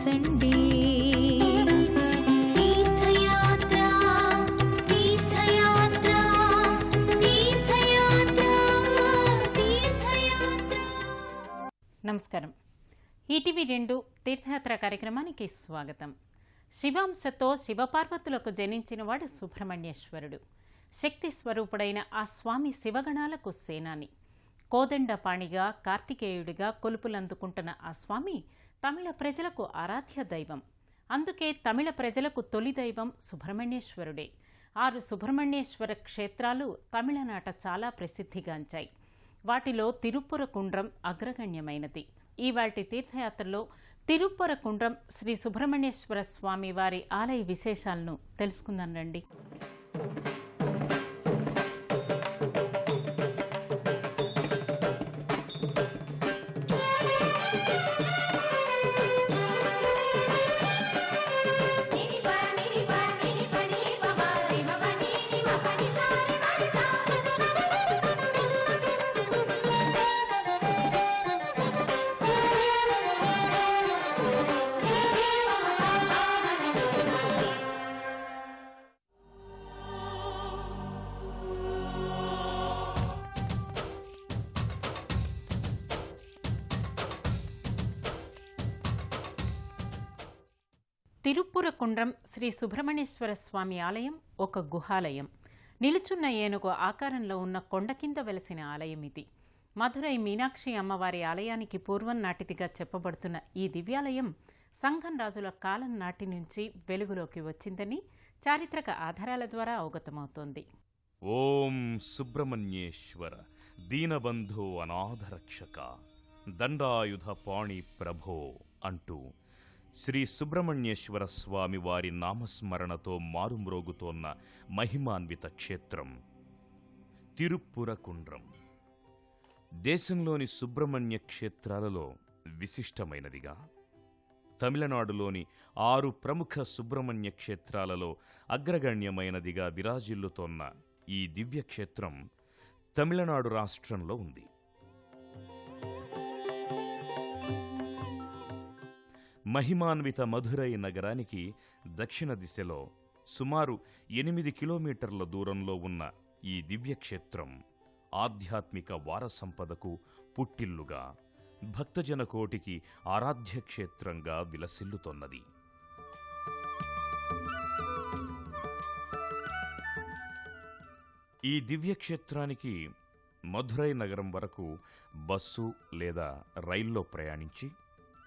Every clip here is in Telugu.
ఆలకించండి. తీర్థయాత్ర తీర్థయాత్ర తీర్థయాత్ర తీర్థయాత్ర. నమస్కారం. ఈటీవీ 2 తీర్థయాత్ర కార్యక్రమానికి స్వాగతం. శివాంశతో శివపార్వతులకు జనించినవాడు సుబ్రహ్మణ్యేశ్వరుడు. శక్తి స్వరూపుడైన ఆ స్వామి శివగణాలకు సేనాని. కోదండపాణిగా కార్తికేయుడిగా కొలుపులందుకుంటున్న ఆ స్వామి తమిళ ప్రజలకు ఆరాధ్య దైవం. అందుకే తమిళ ప్రజలకు తొలి దైవం సుబ్రహ్మణ్యేశ్వరుడే. 6 సుబ్రహ్మణ్యేశ్వర క్షేత్రాలు తమిళనాట చాలా ప్రసిద్ధిగాంచాయి. వాటిలో తిరుప్పురకుండ్రం అగ్రగణ్యమైనది. ఈవాల్టి తీర్థయాత్రలో తిరుప్పురకుండ్రం శ్రీ సుబ్రహ్మణ్యేశ్వర స్వామి వారి ఆలయ విశేషాలను తెలుసుకుందాం రండి. తిరుప్పురకుండ్రం శ్రీ సుబ్రహ్మణ్యేశ్వర స్వామి ఆలయం ఒక గుహాలయం. నిలుచున్న ఏనుగు ఆకారంలో ఉన్న కొండ కింద వెలసిన ఆలయం ఇది. మధురై మీనాక్షి అమ్మవారి ఆలయానికి పూర్వం నాటిదిగా చెప్పబడుతున్న ఈ దివ్యాలయం సంఘం రాజుల కాలం నాటి నుంచి వెలుగులోకి వచ్చిందని చారిత్రక ఆధారాల ద్వారా అవగతమవుతోంది. ఓం సుబ్రహ్మణ్యేశ్వర దీనబంధో అనాథరక్షక దండాయుధ పాణి ప్రభో అంటూ శ్రీ సుబ్రహ్మణ్యేశ్వర స్వామి వారి నామస్మరణతో మారుమ్రోగుతోన్న మహిమాన్విత క్షేత్రం తిరుప్పురకుండ్రం. దేశంలోని సుబ్రహ్మణ్య క్షేత్రాలలో విశిష్టమైనదిగా, తమిళనాడులోని 6 ప్రముఖ సుబ్రహ్మణ్య క్షేత్రాలలో అగ్రగణ్యమైనదిగా విరాజిల్లుతోన్న ఈ దివ్యక్షేత్రం తమిళనాడు రాష్ట్రంలో ఉంది. మహిమాన్విత మధురై నగరానికి దక్షిణ దిశలో సుమారు 8 కిలోమీటర్ల దూరంలో ఉన్న ఈ దివ్యక్షేత్రం ఆధ్యాత్మిక వారసంపదకు పుట్టిల్లుగా, భక్తజన కోటికి ఆరాధ్యక్షేత్రంగా విలసిల్లుతోన్నది. ఈ దివ్యక్షేత్రానికి మధురై నగరం వరకు బస్సు లేదా రైల్లో ప్రయాణించి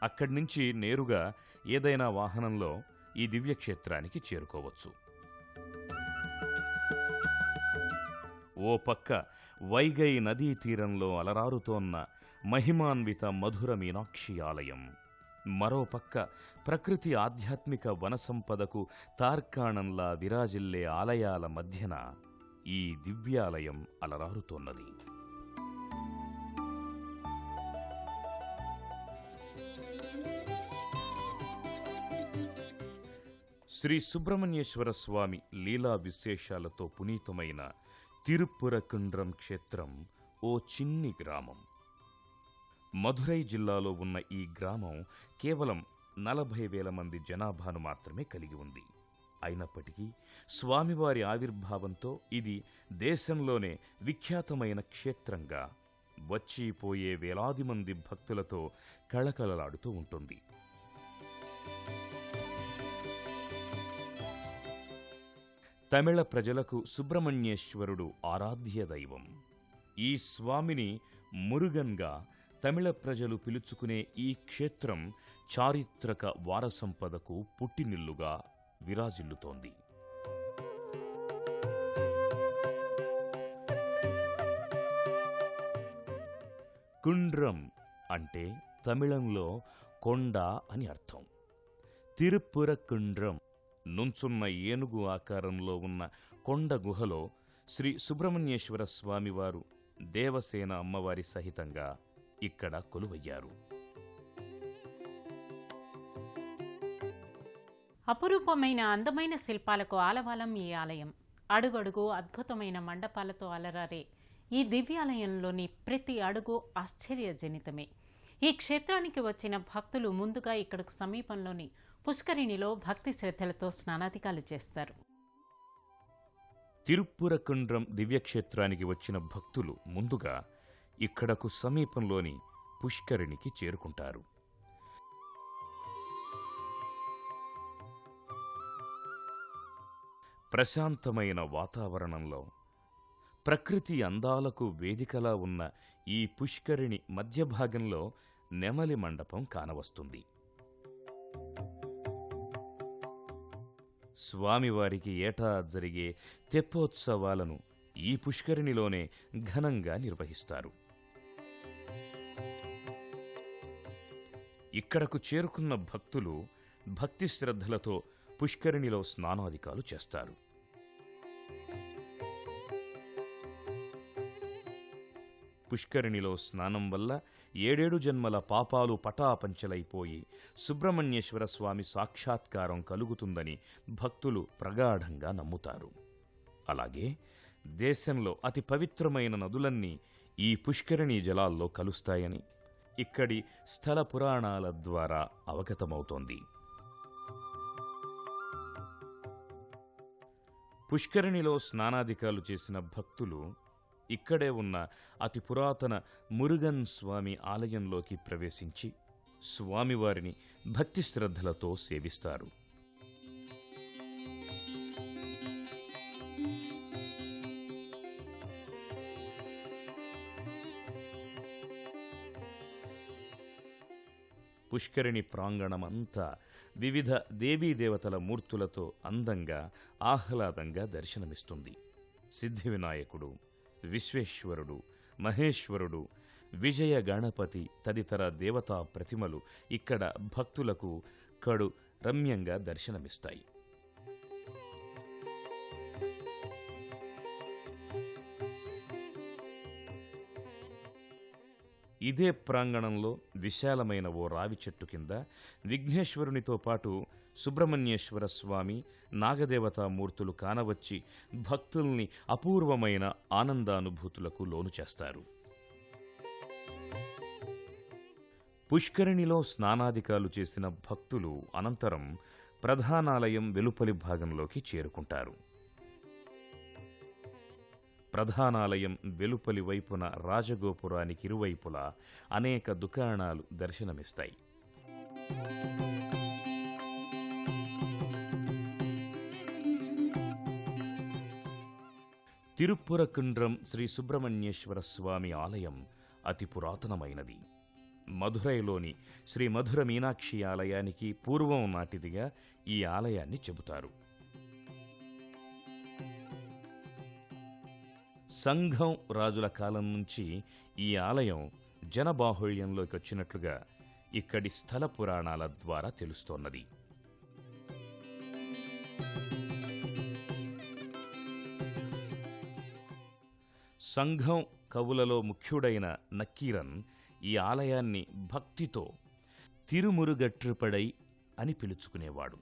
అక్కడి నుంచి నేరుగా ఏదైనా వాహనంలో ఈ దివ్యక్షేత్రానికి చేరుకోవచ్చు. ఓ పక్క వైగై నదీ తీరంలో అలరారుతోన్న మహిమాన్విత మధుర మీనాక్షి ఆలయం, మరోపక్క ప్రకృతి ఆధ్యాత్మిక వనసంపదకు తార్కాణంలా విరాజిల్లే ఆలయాల మధ్యన ఈ దివ్యాలయం అలరారుతోన్నది. శ్రీ సుబ్రహ్మణ్యేశ్వర స్వామి లీలా విశేషాలతో పునీతమైన తిరుప్పురకుండ్రం క్షేత్రం ఓ చిన్ని గ్రామం. మధురై జిల్లాలో ఉన్న ఈ గ్రామం కేవలం 40,000 మంది జనాభాను మాత్రమే కలిగి ఉంది. అయినప్పటికీ స్వామివారి ఆవిర్భావంతో ఇది దేశంలోనే విఖ్యాతమైన క్షేత్రంగా వచ్చిపోయే వేలాది మంది భక్తులతో కళకళలాడుతూ ఉంటుంది. తమిళ ప్రజలకు సుబ్రహ్మణ్యేశ్వరుడు ఆరాధ్య దైవం. ఈ స్వామిని మురుగన్గా తమిళ ప్రజలు పిలుచుకునే ఈ క్షేత్రం చారిత్రక వారసంపదకు పుట్టినిల్లుగా విరాజిల్లుతోంది. కుండ్రం అంటే తమిళంలో కొండ అని అర్థం. తిరుప్పురకుండ్రం నుంచున్న ఏనుగు ఆకారంలో ఉన్న కొండ గుహలో శ్రీ సుబ్రహ్మణ్యేశ్వర స్వామివారు దేవసేన అమ్మవారి సహితంగా ఇక్కడ కొలువయ్యారు. అపురూపమైన అందమైన శిల్పాలకు ఆలవాలం ఈ ఆలయం. అడుగడుగు అద్భుతమైన మండపాలతో అలరారే ఈ దివ్యాలయంలోని ప్రతి అడుగు ఆశ్చర్యజనితమే. ఈ క్షేత్రానికి వచ్చిన భక్తులు ముందుగా ఇక్కడకు సమీపంలోని పుష్కరిణిలో భక్తి శ్రద్ధలతో స్నానాధికాలు చేస్తారు. తిరుప్పురకుండ్రం దివ్యక్షేత్రానికి వచ్చిన భక్తులు ముందుగా ఇక్కడకు సమీపంలోని పుష్కరిణికి చేరుకుంటారు. ప్రశాంతమైన వాతావరణంలో ప్రకృతి అందాలకు వేదికలా ఉన్న ఈ పుష్కరిణి మధ్య భాగంలో నెమలి మండపం కానవస్తుంది. స్వామివారికి ఏటా జరిగే తెప్పోత్సవాలను ఈ పుష్కరిణిలోనే ఘనంగా నిర్వహిస్తారు. ఇక్కడకు చేరుకున్న భక్తులు భక్తి శ్రద్ధలతో పుష్కరిణిలో స్నానాధికాలు చేస్తారు. పుష్కరిణిలో స్నానం వల్ల 7 జన్మల పాపాలు పటాపంచలైపోయి సుబ్రహ్మణ్యేశ్వర స్వామి సాక్షాత్కారం కలుగుతుందని భక్తులు ప్రగాఢంగా నమ్ముతారు. అలాగే దేశంలో అతి పవిత్రమైన నదులన్నీ ఈ పుష్కరిణి జలాల్లో కలుస్తాయని ఇక్కడి స్థల పురాణాల ద్వారా అవగతమవుతోంది. పుష్కరిణిలో స్నానాధికాలు చేసిన భక్తులు ఇక్కడే ఉన్న అతి పురాతన మురుగన్ స్వామి ఆలయంలోకి ప్రవేశించి స్వామివారిని భక్తి శ్రద్ధలతో సేవిస్తారు. పుష్కరిణి ప్రాంగణమంతా వివిధ దేవీదేవతల మూర్తులతో అందంగా ఆహ్లాదంగా దర్శనమిస్తుంది. సిద్ధివినాయకుడు, విశ్వేశ్వరుడు, మహేశ్వరుడు, విజయ గణపతి తదితర దేవతా ప్రతిమలు ఇక్కడ భక్తులకు కడు రమ్యంగా దర్శనమిస్తాయి. ఇదే ప్రాంగణంలో విశాలమైన ఓ రావి చెట్టు కింద విఘ్నేశ్వరునితో పాటు సుబ్రహ్మణ్యేశ్వర స్వామి, నాగదేవతా మూర్తులు కానవచ్చి భక్తుల్ని అపూర్వమైన ఆనందానుభూతులకు లోను చేస్తారు. పుష్కరిణిలో స్నానాధికాలు చేసిన భక్తులు అనంతరం ప్రధానాలయం వెలుపలి భాగంలోకి చేరుకుంటారు. ప్రధానాలయం వెలుపలి వైపున రాజగోపురానికి ఇరువైపులా అనేక దుకాణాలు దర్శనమిస్తాయి. తిరుప్పురకుండ్రం శ్రీ సుబ్రహ్మణ్యేశ్వర స్వామి ఆలయం అతి పురాతనమైనది. మధురైలోని శ్రీ మధుర మీనాక్షి ఆలయానికి పూర్వం నాటిదిగా ఈ ఆలయాన్ని చెబుతారు. సంఘం రాజుల కాలం నుంచి ఈ ఆలయం జనబాహుళ్యంలోకి వచ్చినట్లుగా ఇక్కడి స్థల పురాణాల ద్వారా తెలుస్తోన్నది. సంఘం కవులలో ముఖ్యుడైన నక్కీరన్ ఈ ఆలయాన్ని భక్తితో తిరుమురుగట్రుపడై అని పిలుచుకునేవాడు.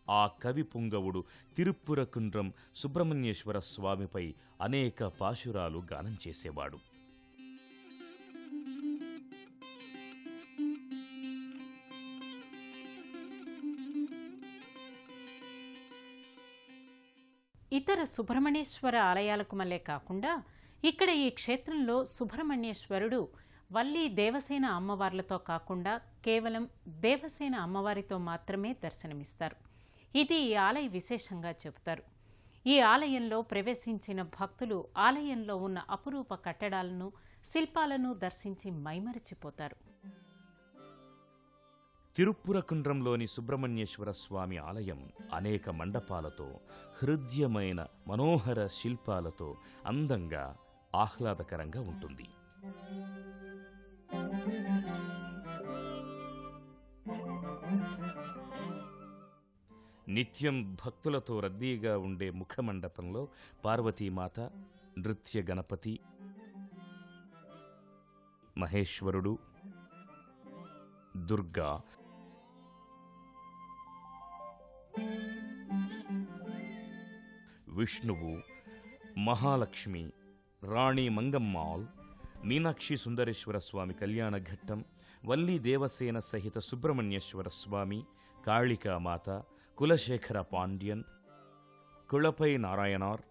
ఆ కవి పుంగవుడు తిరుప్పురకుండ్రం సుబ్రహ్మణ్యేశ్వర స్వామిపై అనేక పాశురాలు గానం చేసేవాడు. ఇతర సుబ్రహ్మణ్యేశ్వర ఆలయాలకు మళ్ళే కాకుండా ఇక్కడ ఈ క్షేత్రంలో సుబ్రహ్మణ్యేశ్వరుడు వల్లి దేవసేన అమ్మవార్లతో కాకుండా కేవలం దేవసేన అమ్మవారితో మాత్రమే దర్శనమిస్తారు. ఇది ఈ ఆలయ విశేషంగా చెబుతారు. ఈ ఆలయంలో ప్రవేశించిన భక్తులు ఆలయంలో ఉన్న అపురూప కట్టడాలను, శిల్పాలను దర్శించి మైమరిచిపోతారు. తిరుప్పురకుండ్రంలోని సుబ్రహ్మణ్యేశ్వర స్వామి ఆలయం అనేక మండపాలతో, హృద్యమైన మనోహర శిల్పాలతో అందంగా, ఆహ్లాదకరంగా ఉంటుంది. నిత్యం భక్తులతో రద్దీగా ఉండే ముఖమండపంలో పార్వతీమాత, నృత్య గణపతి, మహేశ్వరుడు, దుర్గా, విష్ణువు, మహాలక్ష్మి, రాణి మంగమ్మాల్, మీనాక్షి సుందరేశ్వర స్వామి కళ్యాణ ఘట్టం, వల్లి దేవసేన సహిత సుబ్రహ్మణ్యేశ్వర స్వామి, కాళికామాత, కులశేఖర పాండ్యన్, కుళపై నారాయణార్,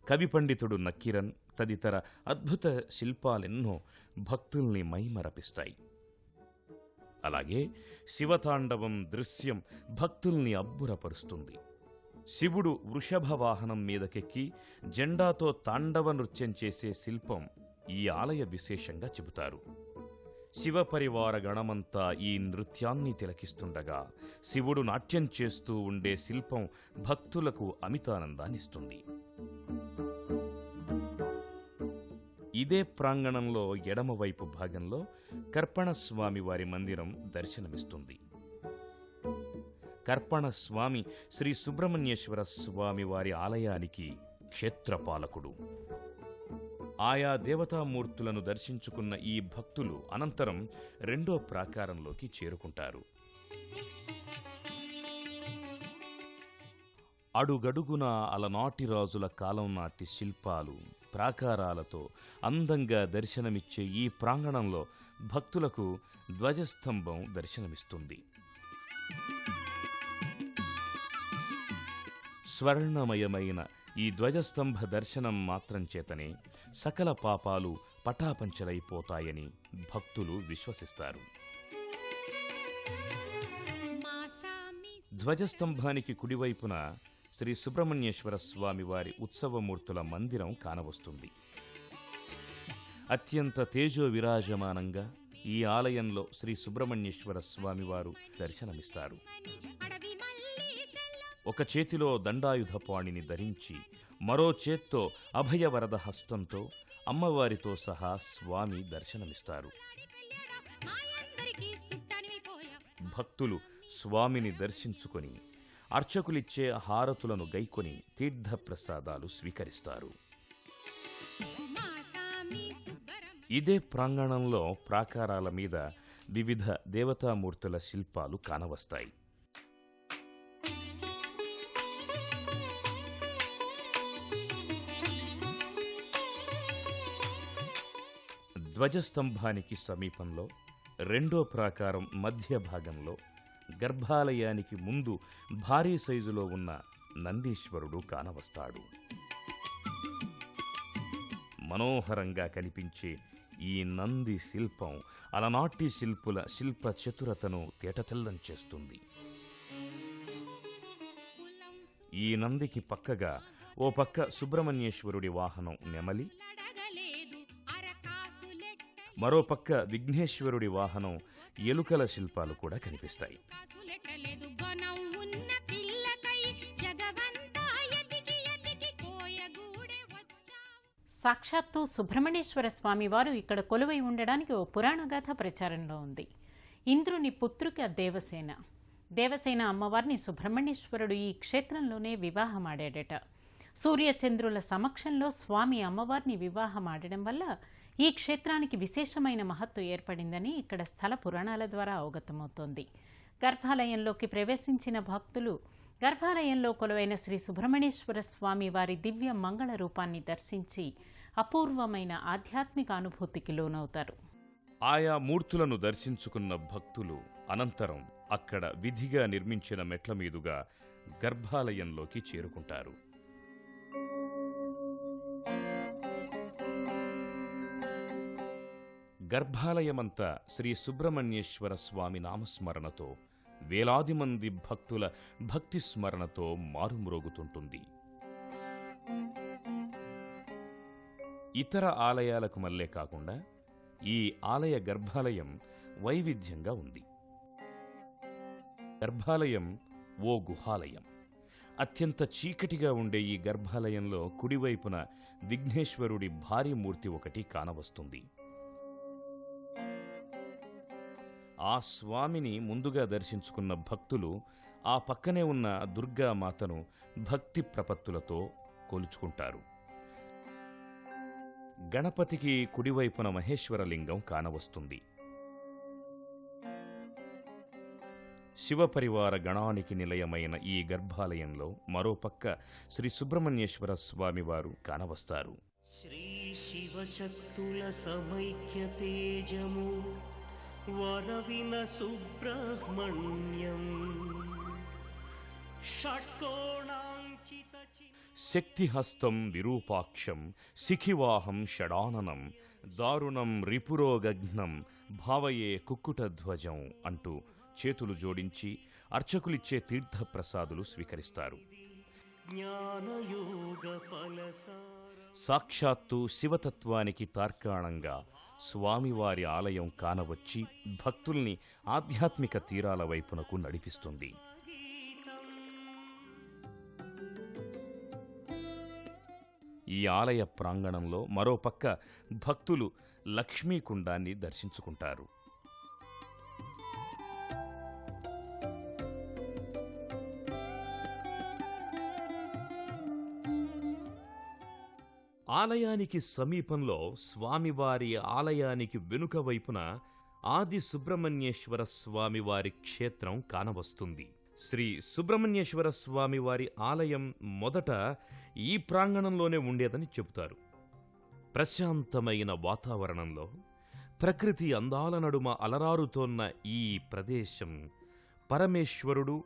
కవి పండితుడు నక్కీరన్ తదితర అద్భుత శిల్పాలెన్నో భక్తుల్ని మైమరపిస్తాయి. అలాగే శివతాండవం దృశ్యం భక్తుల్ని అబ్బురపరుస్తుంది. శివుడు వృషభ వాహనం మీదకెక్కి జెండాతో తాండవ నృత్యం చేసే శిల్పం ఈ ఆలయ విశేషంగా చెబుతారు. శివపరివార గణమంతా ఈ నృత్యాన్ని తిలకిస్తుండగా శివుడు నాట్యం చేస్తూ ఉండే శిల్పం భక్తులకు అమితానందాన్నిస్తుంది. ఇదే ప్రాంగణంలో ఎడమవైపు భాగంలో కర్పణస్వామి వారి మందిరం దర్శనమిస్తుంది. కర్పణస్వామి శ్రీ సుబ్రహ్మణ్యేశ్వర స్వామి వారి ఆలయానికి క్షేత్రపాలకుడు. ఆయా దేవతామూర్తులను దర్శించుకున్న ఈ భక్తులు అనంతరం రెండో ప్రాకారంలోకి చేరుకుంటారు. అడుగడుగున అలనాటి రాజుల కాలం నాటి శిల్పాలు, ప్రాకారాలతో అందంగా దర్శనమిచ్చే ఈ ప్రాంగణంలో భక్తులకు ధ్వజస్తంభం దర్శనమిస్తుంది. స్వర్ణమయమైన ఈ ధ్వజస్తంభ దర్శనం మాత్రం చేతనే సకల పాపాలు పటాపంచలైపోతాయని భక్తులు విశ్వసిస్తారు. ధ్వజస్తంభానికి కుడివైపున శ్రీ సుబ్రహ్మణ్యేశ్వర స్వామి వారి ఉత్సవమూర్తుల మందిరం కానవస్తుంది. అత్యంత తేజో విరాజమానంగా ఈ ఆలయంలో శ్రీ సుబ్రహ్మణ్యేశ్వర స్వామివారు దర్శనమిస్తారు. ఒక చేతిలో దండాయుధపాణిని ధరించి మరో చేత్తో అభయవరద హస్తంతో అమ్మవారితో సహా స్వామి దర్శనమిస్తారు. భక్తులు స్వామిని దర్శించుకొని అర్చకులిచ్చే హారతులను గైకొని తీర్థప్రసాదాలు స్వీకరిస్తారు. ఇదే ప్రాంగణంలో ప్రాకారాల మీద వివిధ దేవతామూర్తుల శిల్పాలు కానవస్తాయి. ధ్వజస్తంభానికి సమీపంలో రెండో ప్రాకారం మధ్య భాగంలో గర్భాలయానికి ముందు భారీ సైజులో ఉన్న నందీశ్వరుడు కానవస్తాడు. మనోహరంగా కనిపించే ఈ నంది శిల్పం అలనాటి శిల్పుల శిల్ప చతురతను తేటతెల్లం చేస్తుంది. ఈ నందికి పక్కగా ఓ పక్క సుబ్రహ్మణ్యేశ్వరుడి వాహనం నెమలి, మరోపక్క విఘ్నేశ్వరుడి వాహనం ఎలుకల శిల్పాలు కూడా కనిపిస్తాయి. సాక్షాత్తు సుబ్రహ్మణ్యేశ్వర స్వామి వారు ఇక్కడ కొలువై ఉండడానికి ఓ పురాణగాథ ప్రచారంలో ఉంది. ఇంద్రుని పుత్రిక దేవసేన. దేవసేన అమ్మవారిని సుబ్రహ్మణ్యేశ్వరుడు ఈ క్షేత్రంలోనే వివాహమాడాడట. సూర్యచంద్రుల సమక్షంలో స్వామి అమ్మవారిని వివాహమాడడం వల్ల ఈ క్షేత్రానికి విశేషమైన మహత్తు ఏర్పడిందని ఇక్కడ స్థల పురాణాల ద్వారా అవగతమవుతోంది. గర్భాలయంలోకి ప్రవేశించిన భక్తులు గర్భాలయంలో కొలువైన శ్రీ సుబ్రహ్మణ్యేశ్వర స్వామి వారి దివ్య మంగళ రూపాన్ని దర్శించి అపూర్వమైన ఆధ్యాత్మిక అనుభూతికి లోనవుతారు. ఆయా మూర్తులను దర్శించుకున్న భక్తులు అనంతరం అక్కడ విధిగా నిర్మించిన మెట్ల మీదుగా గర్భాలయంలోకి చేరుకుంటారు. గర్భాలయమంతా శ్రీ సుబ్రహ్మణ్యేశ్వర స్వామి నామస్మరణతో, వేలాది మంది భక్తుల భక్తి స్మరణతో మారుమ్రోగుతుంటుంది. ఇతర ఆలయాలకు మల్లే కాకుండా ఈ ఆలయ గర్భాలయం వైవిధ్యంగా ఉంది. గర్భాలయం ఓ గుహాలయం. అత్యంత చీకటిగా ఉండే ఈ గర్భాలయంలో కుడివైపున విఘ్నేశ్వరుడి భారీ మూర్తి ఒకటి కానవస్తుంది. ఆ స్వామిని ముందుగా దర్శించుకున్న భక్తులు ఆ పక్కనే ఉన్న దుర్గామాతను భక్తి ప్రపత్తులతో కొలుచుకుంటారు. గణపతికి కుడివైపున మహేశ్వరలింగం కానవస్తుంది. శివపరివార గణానికి నిలయమైన ఈ గర్భాలయంలో మరోపక్క శ్రీ సుబ్రహ్మణ్యేశ్వర స్వామివారు కానవస్తారు. శ్రీ శివశక్తుల సమైక్య తేజము వరవిన సుబ్రహ్మణ్యం షట్కోణాంచిత శక్తిహస్తం విరూపాక్షం శిఖివాహం షడాననం దారుణం రిపురోగఘ్నం భావయే కుక్కుటధ్వజం అంటూ చేతులు జోడించి అర్చకులిచ్చే తీర్థప్రసాదులు స్వీకరిస్తారు. జ్ఞానయోగ ఫలసార సాక్షాత్తు శివతత్వానికి తార్కాణంగా స్వామివారి ఆలయం కానవచ్చి భక్తుల్ని ఆధ్యాత్మిక తీరాల వైపునకు నడిపిస్తుంది. ఈ ఆలయ ప్రాంగణంలో మరోపక్క భక్తులు లక్ష్మీకుండాన్ని దర్శించుకుంటారు. ఆలయానికి సమీపంలో స్వామివారి ఆలయానికి వెనుక వైపున ఆది సుబ్రహ్మణ్యేశ్వర స్వామివారి క్షేత్రం కానవస్తుంది. శ్రీ సుబ్రహ్మణ్యేశ్వర స్వామివారి ఆలయం మొదట ఈ ప్రాంగణంలోనే ఉండేదని చెబుతారు. ప్రశాంతమైన వాతావరణంలో ప్రకృతి అందాల నడుమ అలరారుతోన్న ఈ ప్రదేశం పరమేశ్వరుడు,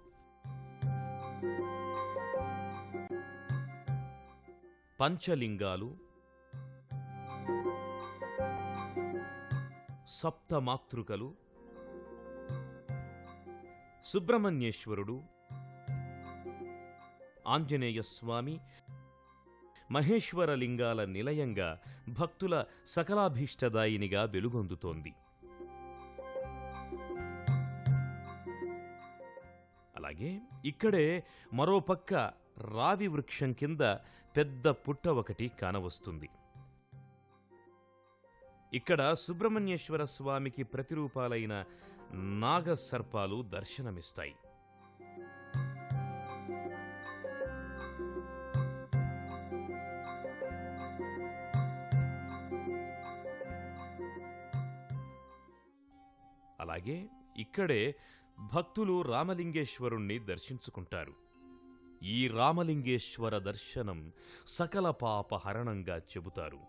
పంచలింగాలు, సప్తమాతృకలు, సుబ్రహ్మణ్యేశ్వరుడు, ఆంజనేయ స్వామి, మహేశ్వరలింగాల నిలయంగా భక్తుల సకలాభీష్టదాయినిగా వెలుగొందుతోంది. అలాగే ఇక్కడే మరోపక్క రావి వృక్షం కింద పెద్ద పుట్ట ఒకటి కానవస్తుంది. ఇక్కడ సుబ్రహ్మణ్యేశ్వర స్వామికి ప్రతిరూపాలైన నాగసర్పాలు దర్శనమిస్తాయి. అలాగే ఇక్కడే భక్తులు రామలింగేశ్వరుణ్ణి దర్శించుకుంటారు. ఈ రామలింగేశ్వర దర్శనం సకల పాపహరణంగా చెబుతారు.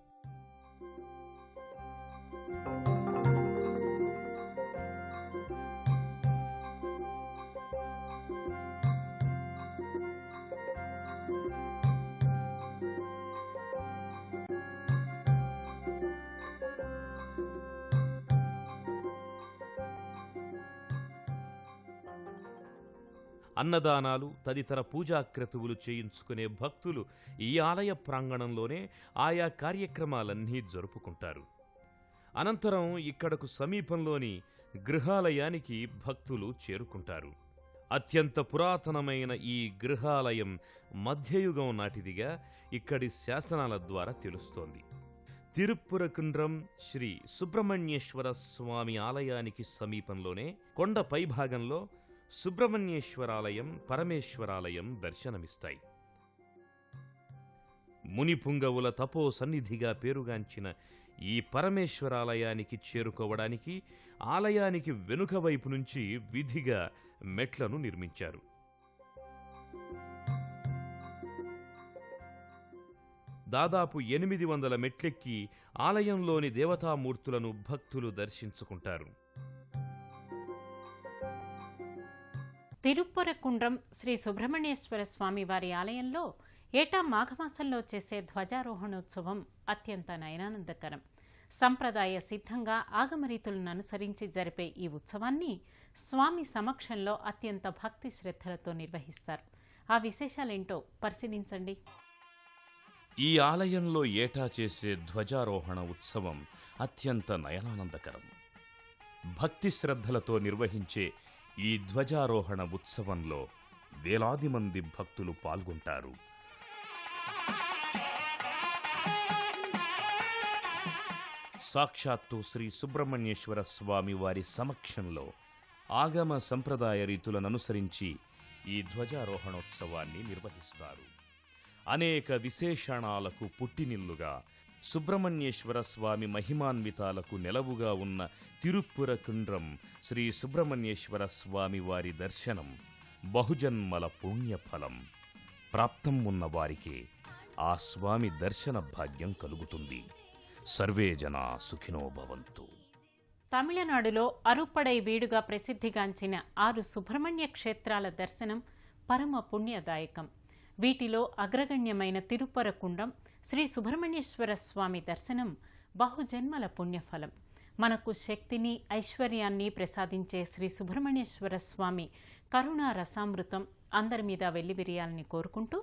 అన్నదానాలు తదితర పూజాక్రతువులు చేయించుకునే భక్తులు ఈ ఆలయ ప్రాంగణంలోనే ఆయా కార్యక్రమాలన్నీ జరుపుకుంటారు. అనంతరం ఇక్కడకు సమీపంలోని గృహాలయానికి భక్తులు చేరుకుంటారు. అత్యంత పురాతనమైన ఈ గృహాలయం మధ్యయుగం నాటిదిగా ఇక్కడి శాసనాల ద్వారా తెలుస్తోంది. తిరుప్పురకుండ్రం శ్రీ సుబ్రహ్మణ్యేశ్వర స్వామి ఆలయానికి సమీపంలోనే కొండ పైభాగంలో సుబ్రహ్మణ్యేశ్వరాలయం, పరమేశ్వరాలయం దర్శనమిస్తాయి. మునిపుంగవుల తపో సన్నిధిగా పేరుగాంచిన ఈ పరమేశ్వరాలయానికి చేరుకోవడానికి ఆలయానికి వెనుక వైపు నుంచి విధిగా మెట్లను నిర్మించారు. దాదాపు 800 మెట్లెక్కి ఆలయంలోని దేవతామూర్తులను భక్తులు దర్శించుకుంటారు. తిరుప్పరకుండ్రం శ్రీ సుబ్రహ్మణ్యేశ్వర స్వామి వారి ఆలయంలో ఏటా మాఘమాసంలో చేసే ధ్వజారోహణోత్సవం అత్యంత నయనానందకరం. సంప్రదాయ సిద్ధంగా ఆగమరీతులను అనుసరించి జరిపే ఈ ఉత్సవాన్ని స్వామి సమక్షంలో అత్యంత భక్తి శ్రద్ధలతో నిర్వహిస్తారు. ఆ విశేషాలేంటో పరిశీలించండి. ఈ ఆలయంలో ఏటా చేసే ధ్వజారోహణ ఉత్సవం అత్యంత నయనానందకరం. భక్తి శ్రద్ధలతో నిర్వహించే ఈ ధ్వజారోహణ ఉత్సవంలో వేలాది మంది భక్తులు పాల్గొంటారు. సాక్షాత్తు శ్రీ సుబ్రహ్మణ్యేశ్వర స్వామి వారి సమక్షంలో ఆగమ సంప్రదాయ రీతులననుసరించి ఈ ధ్వజారోహణోత్సవాన్ని నిర్వహిస్తారు. అనేక విశేషణాలకు పుట్టినిల్లుగా సుబ్రహ్మణ్యేశ్వర స్వామి మహిమాన్వితాలకు నెలవుగా ఉన్న తిరుప్పురకుండ్రం శ్రీ సుబ్రహ్మణ్యేశ్వర స్వామి వారి దర్శనం బహుజన్మల పుణ్యఫలం. ప్రాప్తం ఉన్న వారికే ఆ స్వామి దర్శన భాగ్యం కలుగుతుంది. సర్వే జనా సుఖినో భవంతు. తమిళనాడులో అరుప్పడై వీడుగా ప్రసిద్ధిగాంచిన 6 సుబ్రహ్మణ్య క్షేత్రాల దర్శనం పరమ పుణ్యదాయకం. వీటిలో అగ్రగణ్యమైన తిరుపరకుండం శ్రీ సుబ్రహ్మణ్యేశ్వర స్వామి దర్శనం బహుజన్మల పుణ్యఫలం. మనకు శక్తిని, ఐశ్వర్యాన్ని ప్రసాదించే శ్రీ సుబ్రహ్మణ్యేశ్వర స్వామి కరుణా రసామృతం అందరి మీద వెల్లివిరియాలని కోరుకుంటూ